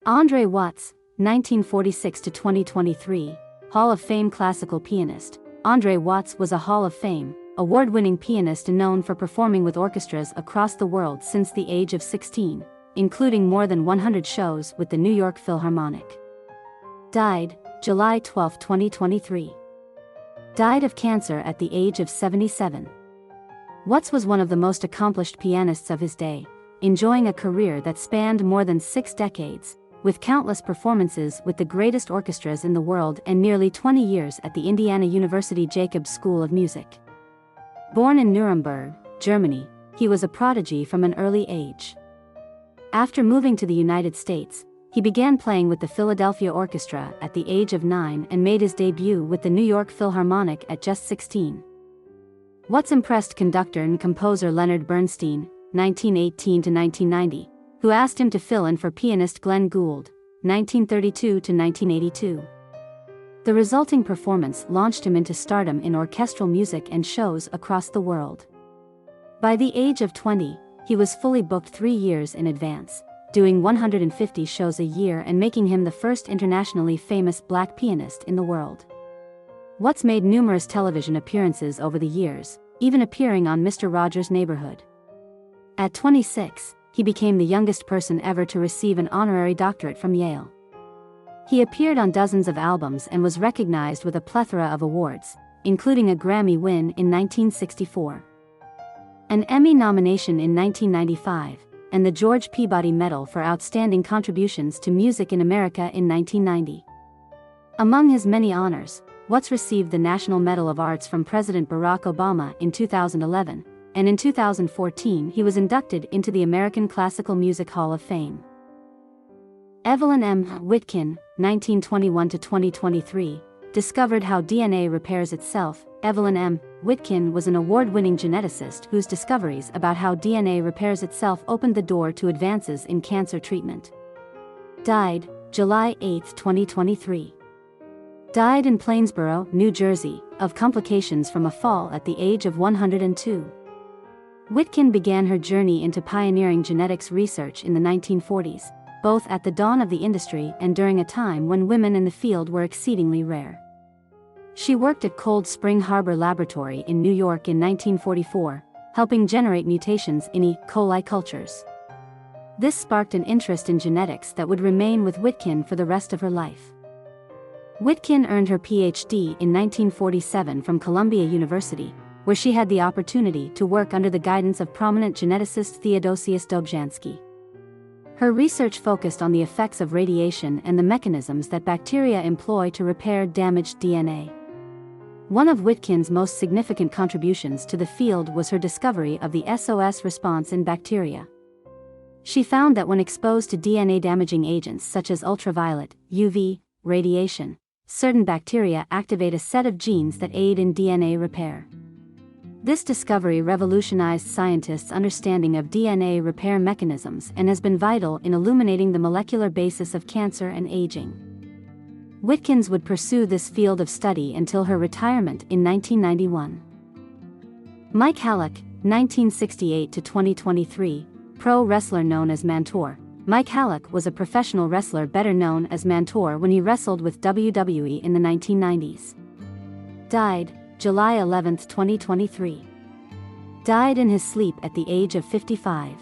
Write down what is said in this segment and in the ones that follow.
Andre Watts, 1946 to 2023, Hall of Fame classical pianist. Andre Watts was a Hall of Fame, award-winning pianist and known for performing with orchestras across the world since the age of 16, including more than 100 shows with the New York Philharmonic. Died, July 12, 2023. Died of cancer at the age of 77. Watts was one of the most accomplished pianists of his day, enjoying a career that spanned more than 6 decades, with countless performances with the greatest orchestras in the world and nearly 20 years at the Indiana University Jacobs School of Music. Born in Nuremberg, Germany, he was a prodigy from an early age. After moving to the United States, he began playing with the Philadelphia Orchestra at the age of 9 and made his debut with the New York Philharmonic at just 16. Watts impressed conductor and composer Leonard Bernstein, 1918 to 1990, who asked him to fill in for pianist Glenn Gould, 1932 to 1982. The resulting performance launched him into stardom in orchestral music and shows across the world. By the age of 20, he was fully booked 3 years in advance, doing 150 shows a year and making him the first internationally famous black pianist in the world. Watts made numerous television appearances over the years, even appearing on Mr. Rogers' Neighborhood. At 26, he became the youngest person ever to receive an honorary doctorate from Yale. He appeared on dozens of albums and was recognized with a plethora of awards, including a Grammy win in 1964, an Emmy nomination in 1995, and the George Peabody Medal for Outstanding Contributions to Music in America in 1990. Among his many honors, Watts received the National Medal of Arts from President Barack Obama in 2011, and in 2014 he was inducted into the American Classical Music Hall of Fame. Evelyn M. Witkin, 1921 to 2023, discovered how DNA repairs itself. Evelyn M. Witkin was an award-winning geneticist whose discoveries about how DNA repairs itself opened the door to advances in cancer treatment. Died, July 8, 2023. Died in Plainsboro, New Jersey, of complications from a fall at the age of 102. Witkin began her journey into pioneering genetics research in the 1940s, both at the dawn of the industry and during a time when women in the field were exceedingly rare. She worked at Cold Spring Harbor Laboratory in New York in 1944, helping generate mutations in E. coli cultures. This sparked an interest in genetics that would remain with Witkin for the rest of her life. Witkin earned her Ph.D. in 1947 from Columbia University, where she had the opportunity to work under the guidance of prominent geneticist Theodosius Dobzhansky. Her research focused on the effects of radiation and the mechanisms that bacteria employ to repair damaged DNA. One of Witkin's most significant contributions to the field was her discovery of the SOS response in bacteria. She found that when exposed to DNA-damaging agents such as ultraviolet, UV, radiation, certain bacteria activate a set of genes that aid in DNA repair. This discovery revolutionized scientists' understanding of DNA repair mechanisms and has been vital in illuminating the molecular basis of cancer and aging. Witkin would pursue this field of study until her retirement in 1991. Mike Halleck, 1968 to 2023, pro wrestler known as Mantor. Mike Halleck was a professional wrestler better known as Mantor when he wrestled with WWE in the 1990s. Died, July 11, 2023. Died in his sleep at the age of 55.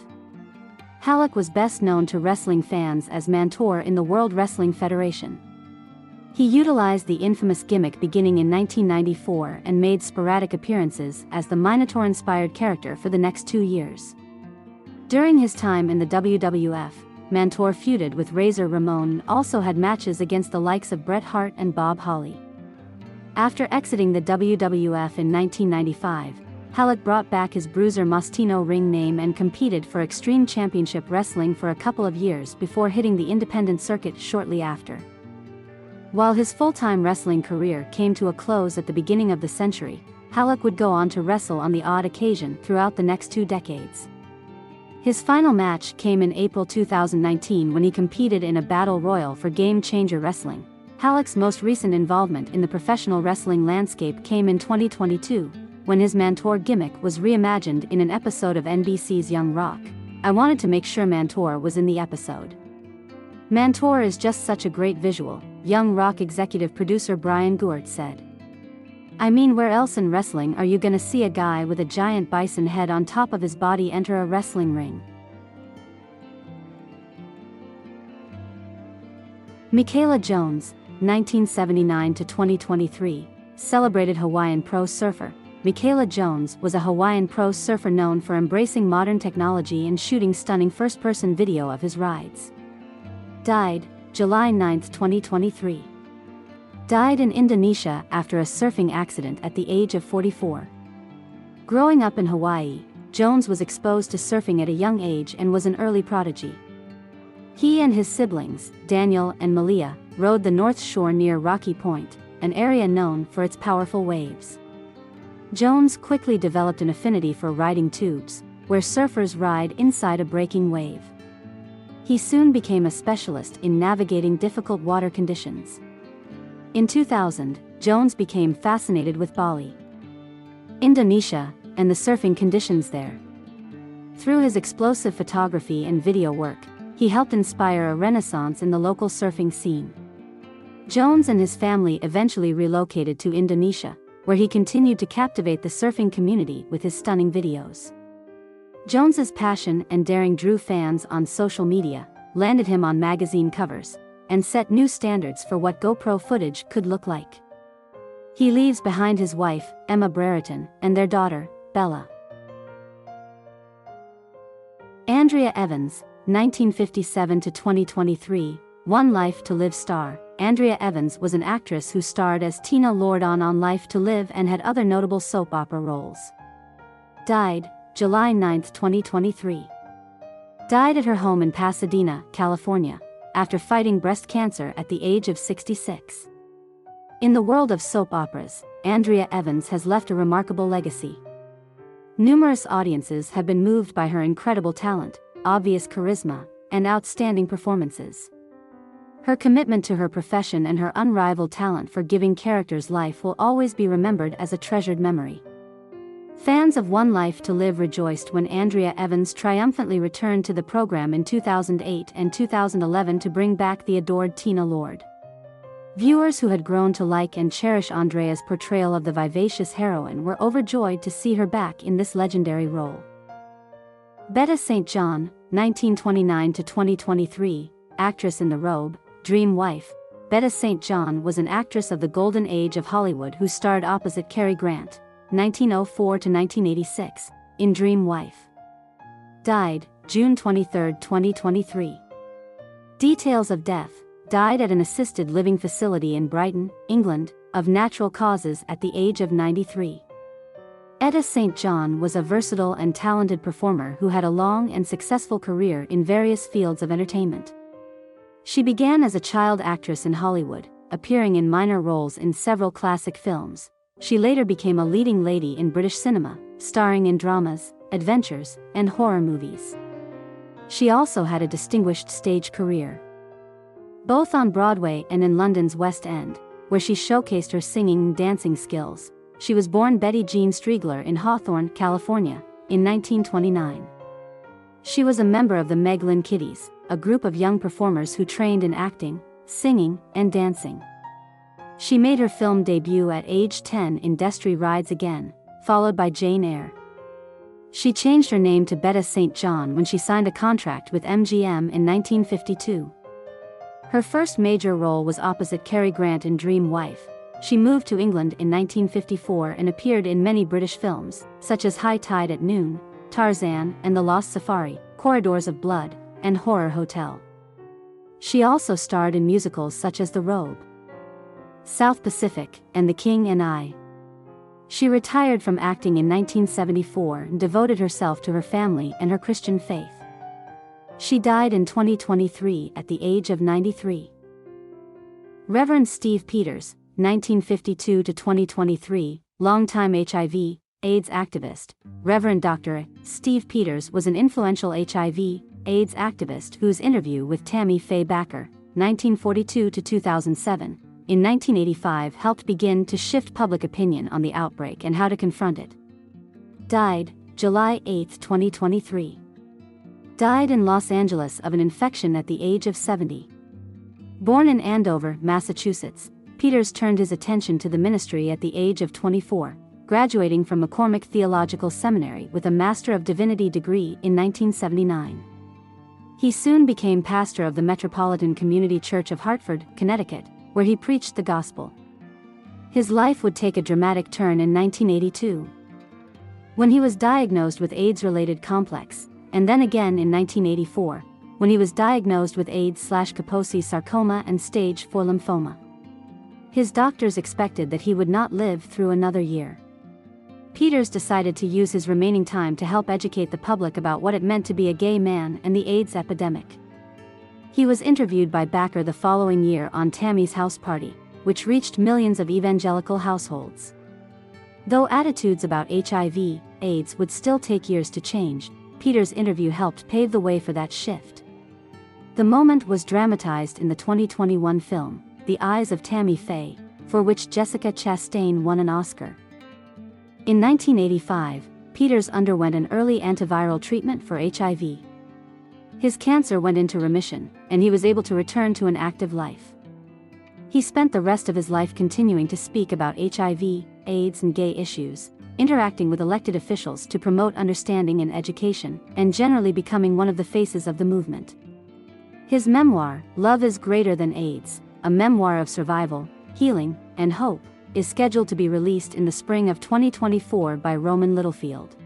Halleck was best known to wrestling fans as Mantor in the World Wrestling Federation. He utilized the infamous gimmick beginning in 1994 and made sporadic appearances as the Minotaur-inspired character for the next 2 years. During his time in the WWF, Mantor feuded with Razor Ramon and also had matches against the likes of Bret Hart and Bob Holly. After exiting the WWF in 1995, Halleck brought back his Bruiser Mastino ring name and competed for Extreme Championship Wrestling for a couple of years before hitting the independent circuit shortly after. While his full-time wrestling career came to a close at the beginning of the century, Halleck would go on to wrestle on the odd occasion throughout the next 2 decades. His final match came in April 2019 when he competed in a battle royal for Game Changer Wrestling. Halleck's most recent involvement in the professional wrestling landscape came in 2022, when his Mantor gimmick was reimagined in an episode of NBC's Young Rock. I wanted to make sure Mantor was in the episode. "Mantor is just such a great visual," young rock executive producer Brian Gourt said. "I mean, where else in wrestling are you gonna see a guy with a giant bison head on top of his body enter a wrestling ring?" Michaela Jones, 1979 to 2023, celebrated Hawaiian pro surfer. Michaela Jones was a Hawaiian pro surfer known for embracing modern technology and shooting stunning first-person video of his rides. Died, July 9, 2023. Died in Indonesia after a surfing accident at the age of 44. Growing up in Hawaii, Jones was exposed to surfing at a young age and was an early prodigy. He and his siblings, Daniel and Malia, rode the North Shore near Rocky Point, an area known for its powerful waves. Jones quickly developed an affinity for riding tubes, where surfers ride inside a breaking wave. He soon became a specialist in navigating difficult water conditions. In 2000, Jones became fascinated with Bali, Indonesia, and the surfing conditions there. Through his explosive photography and video work, he helped inspire a renaissance in the local surfing scene. Jones and his family eventually relocated to Indonesia, where he continued to captivate the surfing community with his stunning videos. Jones's passion and daring drew fans on social media, landed him on magazine covers, and set new standards for what GoPro footage could look like. He leaves behind his wife, Emma Brereton, and their daughter, Bella. Andrea Evans, 1957 to 2023, One Life to Live star. Andrea Evans was an actress who starred as Tina Lord on Life to Live and had other notable soap opera roles. Died, July 9, 2023. Died at her home in Pasadena, California, after fighting breast cancer at the age of 66. In the world of soap operas, Andrea Evans has left a remarkable legacy. Numerous audiences have been moved by her incredible talent, obvious charisma, and outstanding performances. Her commitment to her profession and her unrivaled talent for giving characters life will always be remembered as a treasured memory. Fans of One Life to Live rejoiced when Andrea Evans triumphantly returned to the program in 2008 and 2011 to bring back the adored Tina Lord. Viewers who had grown to like and cherish Andrea's portrayal of the vivacious heroine were overjoyed to see her back in this legendary role. Betta St. John, 1929 to 2023, actress in The Robe, Dream Wife. Betta St. John was an actress of the golden age of Hollywood who starred opposite Cary Grant, 1904 to 1986, in Dream Wife. Died, June 23, 2023. Details of death: died at an assisted living facility in Brighton, England, of natural causes at the age of 93. Etta St. John was a versatile and talented performer who had a long and successful career in various fields of entertainment. She began as a child actress in Hollywood, appearing in minor roles in several classic films. She later became a leading lady in British cinema, starring in dramas, adventures, and horror movies. She also had a distinguished stage career, both on Broadway and in London's West End, where she showcased her singing and dancing skills. She was born Betty Jean Striegler in Hawthorne, California, in 1929. She was a member of the Meg Lynn Kiddies, a group of young performers who trained in acting, singing, and dancing. She made her film debut at age 10 in Destry Rides Again, followed by Jane Eyre. She changed her name to Betta St. John when she signed a contract with MGM in 1952. Her first major role was opposite Cary Grant in Dream Wife. She moved to England in 1954 and appeared in many British films, such as High Tide at Noon, Tarzan and the Lost Safari, Corridors of Blood, and Horror Hotel. She also starred in musicals such as The Robe, South Pacific, and The King and I. She retired from acting in 1974 and devoted herself to her family and her Christian faith. She died in 2023 at the age of 93. Reverend Steve Peters, 1952 to 2023, longtime HIV/AIDS activist. Reverend Dr. Steve Peters was an influential HIV/AIDS activist whose interview with Tammy Faye Bakker, 1942 to 2007, in 1985 helped begin to shift public opinion on the outbreak and how to confront it. Died, July 8, 2023. Died in Los Angeles of an infection at the age of 70. Born in Andover, Massachusetts, Peters turned his attention to the ministry at the age of 24, graduating from McCormick Theological Seminary with a Master of Divinity degree in 1979. He soon became pastor of the Metropolitan Community Church of Hartford, Connecticut, where he preached the gospel. His life would take a dramatic turn in 1982. When he was diagnosed with AIDS-related complex, and then again in 1984, when he was diagnosed with AIDS/Kaposi sarcoma and stage 4 lymphoma. His doctors expected that he would not live through another year. Peters decided to use his remaining time to help educate the public about what it meant to be a gay man and the AIDS epidemic. He was interviewed by Backer the following year on Tammy's House Party, which reached millions of evangelical households. Though attitudes about HIV/AIDS would still take years to change, Peters' interview helped pave the way for that shift. The moment was dramatized in the 2021 film, The Eyes of Tammy Faye, for which Jessica Chastain won an Oscar. In 1985, Peters underwent an early antiviral treatment for HIV. His cancer went into remission, and he was able to return to an active life. He spent the rest of his life continuing to speak about HIV, AIDS, and gay issues, interacting with elected officials to promote understanding and education, and generally becoming one of the faces of the movement. His memoir, Love is Greater Than AIDS, a memoir of survival, healing, and hope, is scheduled to be released in the spring of 2024 by Roman Littlefield.